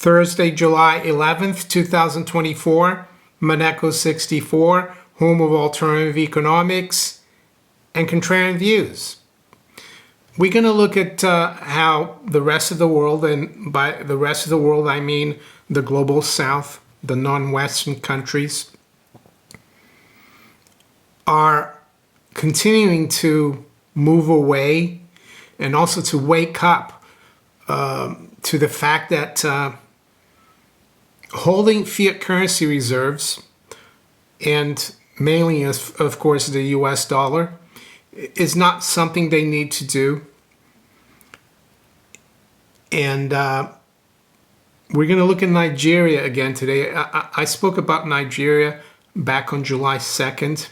Thursday, July 11th, 2024, Maneko 64, home of alternative economics and contrarian views. We're going to look at how the rest of the world, and by the rest of the world I mean the global south, the non-Western countries, are continuing to move away and also to wake up to the fact that holding fiat currency reserves, and mainly, of course, the US dollar, is not something they need to do. And we're going to look at Nigeria again today. I spoke about Nigeria back on July 2nd.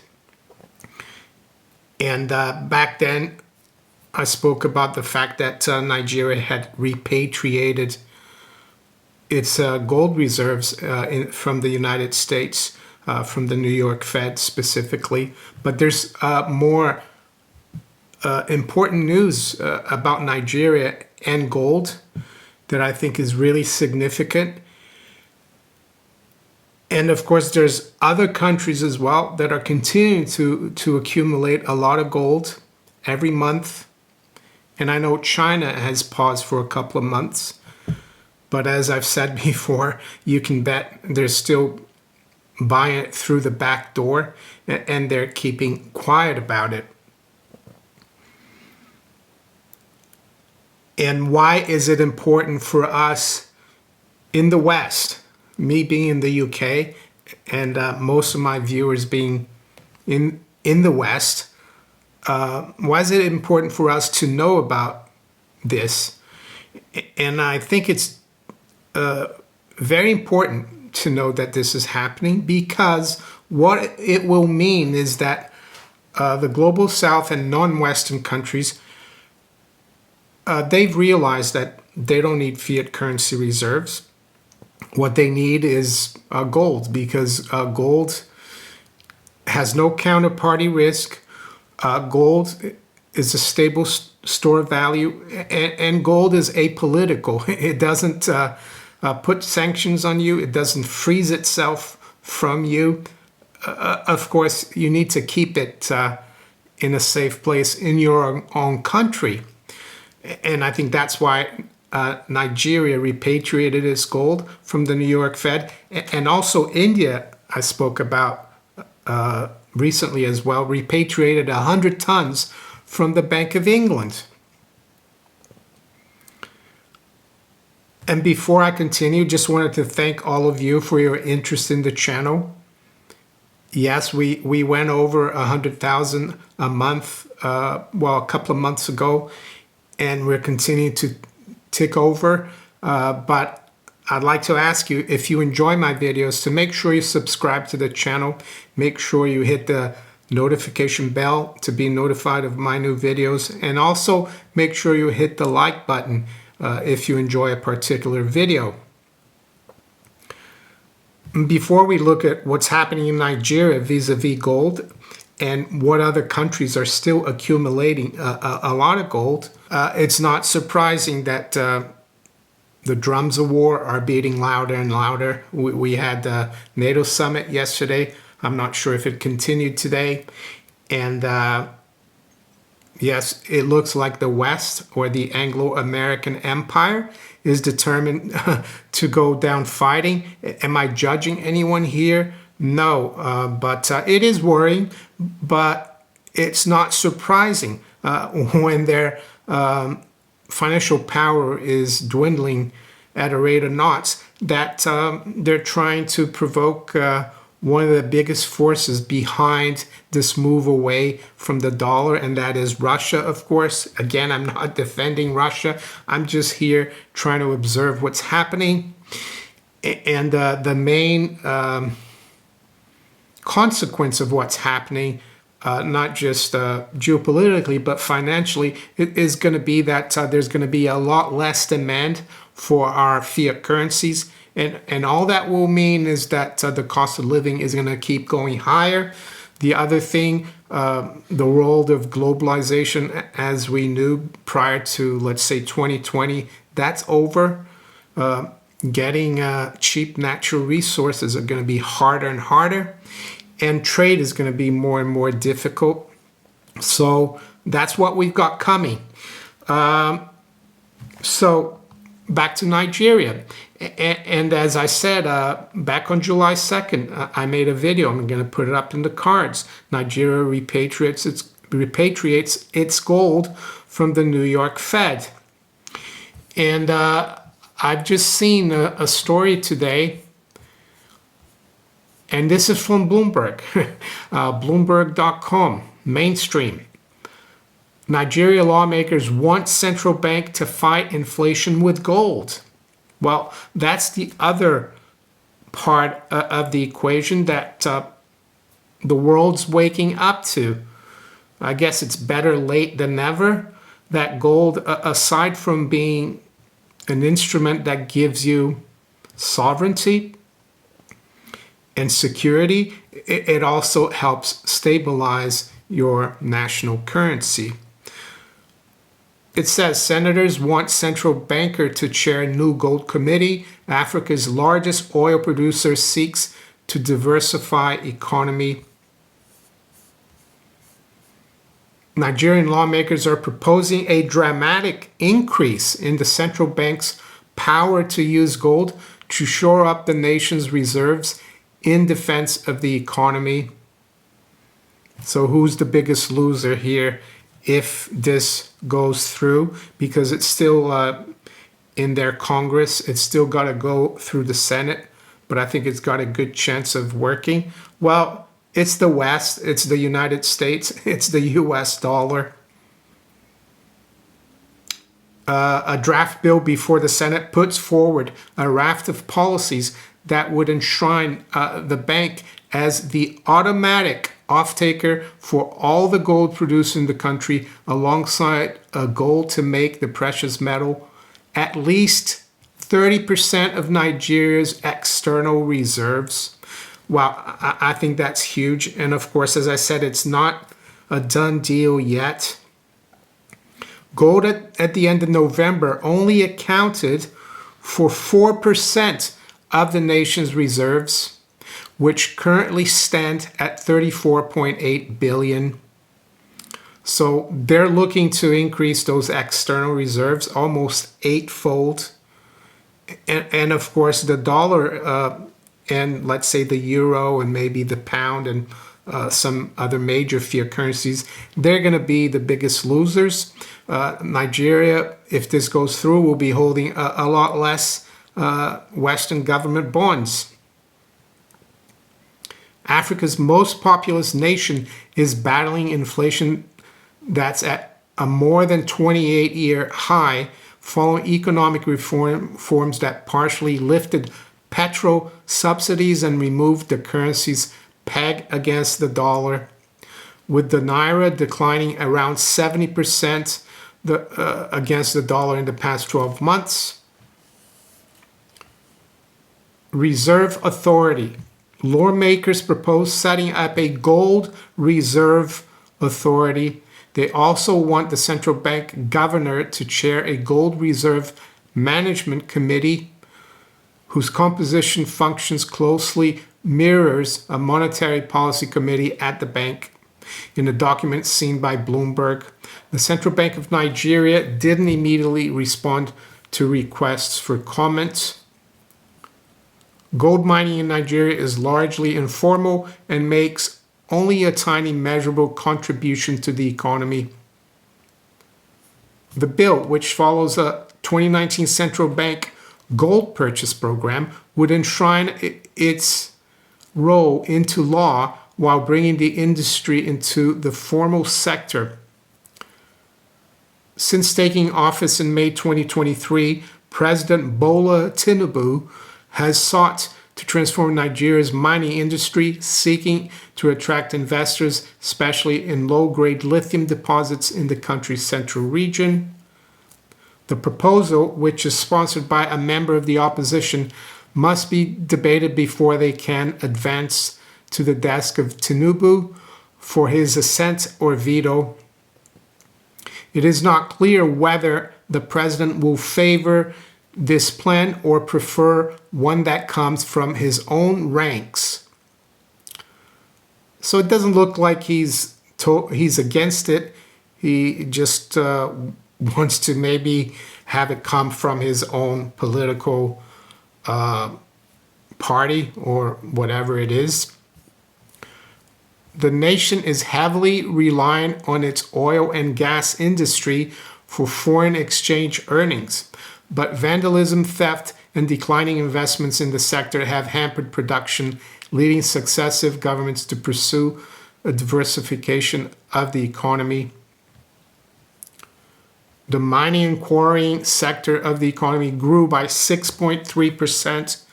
And back then, I spoke about the fact that Nigeria had repatriated its gold reserves from the United States, from the New York Fed specifically. But there's more important news about Nigeria and gold that I think is really significant. And of course, there's other countries as well that are continuing to accumulate a lot of gold every month. And I know China has paused for a couple of months. But as I've said before, you can bet they're still buying it through the back door, and they're keeping quiet about it. And why is it important for us in the West, me being in the UK, and most of my viewers being in the West, why is it important for us to know about this? And I think it's very important to know that this is happening, because what it will mean is that the global south and non-Western countries, they've realized that they don't need fiat currency reserves. What they need is gold, because gold has no counterparty risk. Gold is a stable store of value, and gold is apolitical. It doesn't put sanctions on you. It doesn't freeze itself from you. Of course, you need to keep it in a safe place in your own country. And I think that's why Nigeria repatriated its gold from the New York Fed. And also India, I spoke about recently as well, repatriated 100 tons from the Bank of England. And before I continue, just wanted to thank all of you for your interest in the channel. Yes, we went over 100,000 a month, well, a couple of months ago, and we're continuing to tick over. But I'd like to ask you, if you enjoy my videos, to make sure you subscribe to the channel. Make sure you hit the notification bell to be notified of my new videos. And also make sure you hit the like button if you enjoy a particular video. Before we look at what's happening in Nigeria vis-a-vis gold, and what other countries are still accumulating a lot of gold, it's not surprising that the drums of war are beating louder and louder. We had the NATO summit yesterday. I'm not sure if it continued today. And yes, it looks like the West, or the Anglo-American Empire, is determined to go down fighting. Am I judging anyone here? No, but it is worrying, but it's not surprising when their financial power is dwindling at a rate of knots, that they're trying to provoke one of the biggest forces behind this move away from the dollar, and that is Russia, of course. Again, I'm not defending Russia. I'm just here trying to observe what's happening. And the main consequence of what's happening, not just geopolitically, but financially, it is going to be that there's going to be a lot less demand for our fiat currencies. And all that will mean is that the cost of living is going to keep going higher. The other thing, the world of globalization as we knew prior to, let's say, 2020, that's over. getting cheap natural resources are going to be harder and harder, and trade is going to be more and more difficult. So that's what we've got coming. So back to Nigeria. And as I said, back on July 2nd, I made a video. I'm going to put it up in the cards. Nigeria repatriates its gold from the New York Fed. And I've just seen a story today, and this is from Bloomberg, Bloomberg.com, mainstream. Nigeria lawmakers want central bank to fight inflation with gold. Well, that's the other part of the equation that the world's waking up to. I guess it's better late than never. That gold, aside from being an instrument that gives you sovereignty and security, it also helps stabilize your national currency. It says senators want central banker to chair new gold committee. Africa's largest oil producer seeks to diversify economy. Nigerian lawmakers are proposing a dramatic increase in the central bank's power to use gold to shore up the nation's reserves in defense of the economy. So who's the biggest loser here if this goes through? Because it's still in their Congress. It's still got to go through the Senate, but I think it's got a good chance of working. Well, it's the West, it's the United States, it's the US dollar. A draft bill before the Senate puts forward a raft of policies that would enshrine the bank as the automatic off-taker for all the gold produced in the country, alongside a goal to make the precious metal at least 30% of Nigeria's external reserves. Wow, I think that's huge. And of course, as I said, it's not a done deal yet. Gold at the end of November only accounted for 4% of the nation's reserves, which currently stand at 34.8 billion. So they're looking to increase those external reserves almost eightfold. And of course, the dollar and let's say the euro and maybe the pound and some other major fiat currencies, they're going to be the biggest losers. Nigeria, if this goes through, will be holding a lot less Western government bonds. Africa's most populous nation is battling inflation that's at a more than 28-year high, following economic reforms that partially lifted petrol subsidies and removed the currency's peg against the dollar, with the naira declining around 70% against the dollar in the past 12 months. Reserve Authority. Lawmakers propose setting up a gold reserve authority. They also want the central bank governor to chair a gold reserve management committee whose composition functions closely mirrors a monetary policy committee at the bank. In a document seen by Bloomberg, the Central Bank of Nigeria didn't immediately respond to requests for comment. Gold mining in Nigeria is largely informal and makes only a tiny measurable contribution to the economy. The bill, which follows a 2019 central bank gold purchase program, would enshrine its role into law while bringing the industry into the formal sector. Since taking office in May 2023, President Bola Tinubu has sought to transform Nigeria's mining industry, seeking to attract investors, especially in low-grade lithium deposits in the country's central region. The proposal, which is sponsored by a member of the opposition, must be debated before they can advance to the desk of Tinubu for his assent or veto. It is not clear whether the president will favor this plan or prefer one that comes from his own ranks. So it doesn't look like he's against it. He just wants to maybe have it come from his own political party or whatever it is. The nation is heavily reliant on its oil and gas industry for foreign exchange earnings, but vandalism, theft, and declining investments in the sector have hampered production, leading successive governments to pursue a diversification of the economy. The mining and quarrying sector of the economy grew by 6.3%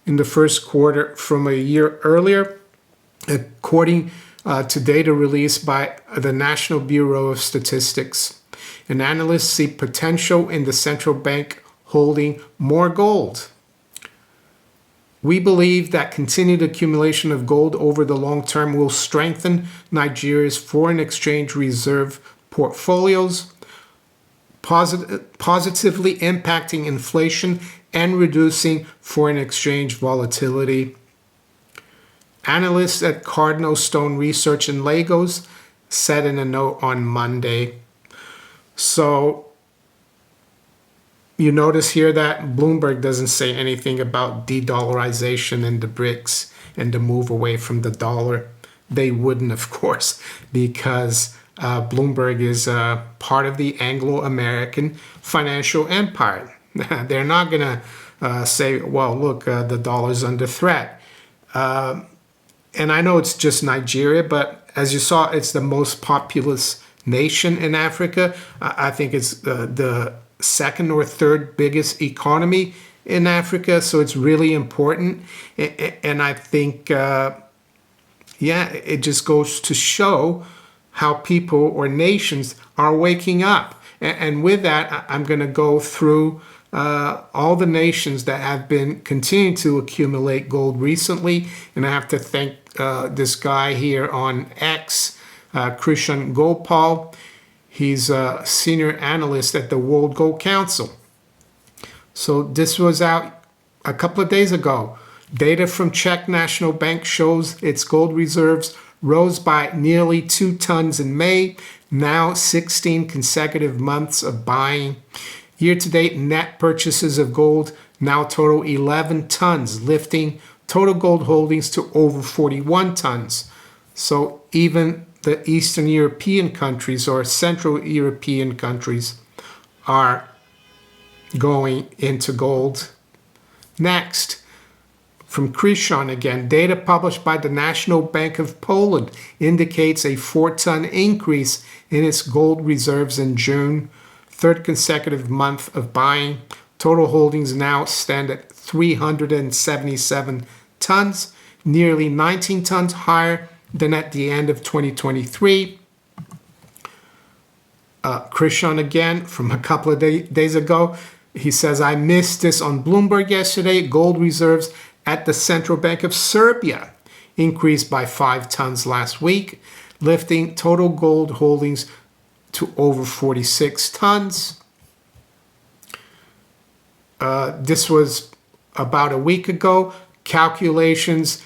in the first quarter from a year earlier, according to data released by the National Bureau of Statistics. And analysts see potential in the central bank holding more gold. We believe that continued accumulation of gold over the long term will strengthen Nigeria's foreign exchange reserve portfolios, positively impacting inflation and reducing foreign exchange volatility. Analysts at Cardinal Stone Research in Lagos said in a note on Monday. So you notice here that Bloomberg doesn't say anything about de-dollarization and the BRICS and the move away from the dollar. They wouldn't, of course, because Bloomberg is part of the Anglo-American financial empire. They're not going to say, well, look, the dollar's under threat. And I know it's just Nigeria, but as you saw, it's the most populous nation in Africa. I think it's the second or third biggest economy in Africa, so it's really important. And I think, it just goes to show how people or nations are waking up. And with that, I'm going to go through all the nations that have been continuing to accumulate gold recently. And I have to thank this guy here on X, Krishan Gopal. He's a senior analyst at the World Gold Council. So this was out a couple of days ago. Data from Czech National Bank shows its gold reserves rose by nearly 2 tons in May, now 16 consecutive months of buying. Year-to-date net purchases of gold now total 11 tons, lifting total gold holdings to over 41 tons. So even the Eastern European countries or Central European countries are going into gold. Next, from Krishan again, data published by the National Bank of Poland indicates a 4-ton increase in its gold reserves in June, third consecutive month of buying. Total holdings now stand at 377 tons, nearly 19 tons higher than at the end of 2023. Krishan again, from a couple of days ago, he says, I missed this on Bloomberg yesterday. Gold reserves at the Central Bank of Serbia increased by 5 tons last week, lifting total gold holdings to over 46 tons. This was about a week ago. Calculations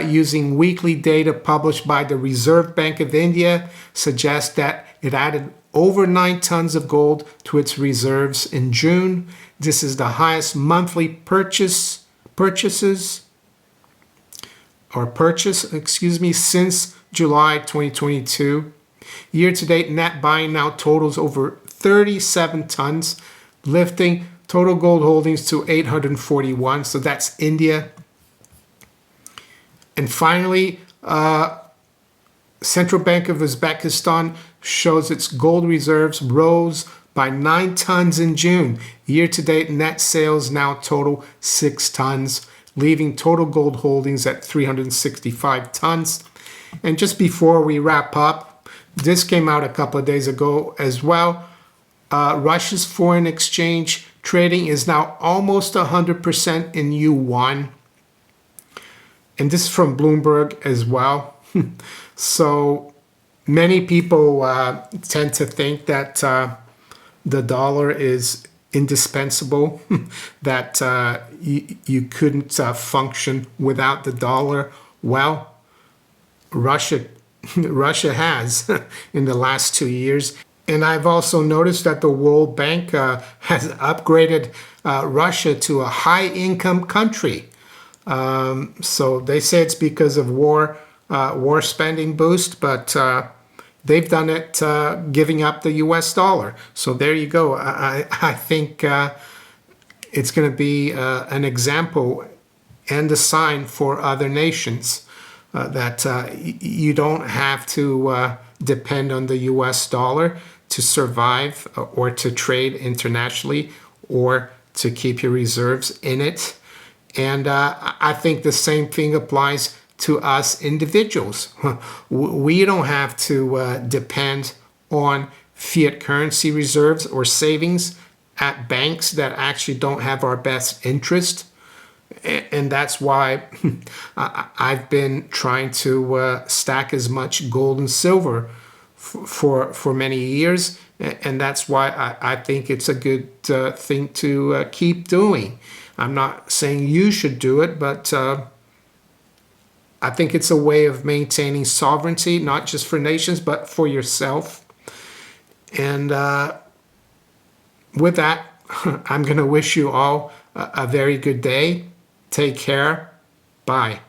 using weekly data published by the Reserve Bank of India suggest that it added over 9 tons of gold to its reserves in June. This is the highest monthly purchase since July 2022. Year-to-date net buying now totals over 37 tons, lifting total gold holdings to 841. So that's India. And finally, Central Bank of Uzbekistan shows its gold reserves rose by 9 tons in June. Year-to-date net sales now total 6 tons, leaving total gold holdings at 365 tons. And just before we wrap up, this came out a couple of days ago as well. Russia's foreign exchange trading is now almost 100% in yuan. And this is from Bloomberg as well. So many people tend to think that the dollar is indispensable, that you couldn't function without the dollar. Well, Russia Russia has in the last 2 years. And I've also noticed that the World Bank has upgraded Russia to a high income country. So they say it's because of war spending boost, but they've done it giving up the US dollar. So there you go. I think it's going to be an example and a sign for other nations that you don't have to depend on the US dollar to survive or to trade internationally or to keep your reserves in it. And I think the same thing applies to us individuals. We don't have to depend on fiat currency reserves or savings at banks that actually don't have our best interest. And that's why I've been trying to stack as much gold and silver for many years. And that's why I think it's a good thing to keep doing. I'm not saying you should do it, but I think it's a way of maintaining sovereignty, not just for nations, but for yourself. And with that, I'm going to wish you all a very good day. Take care. Bye.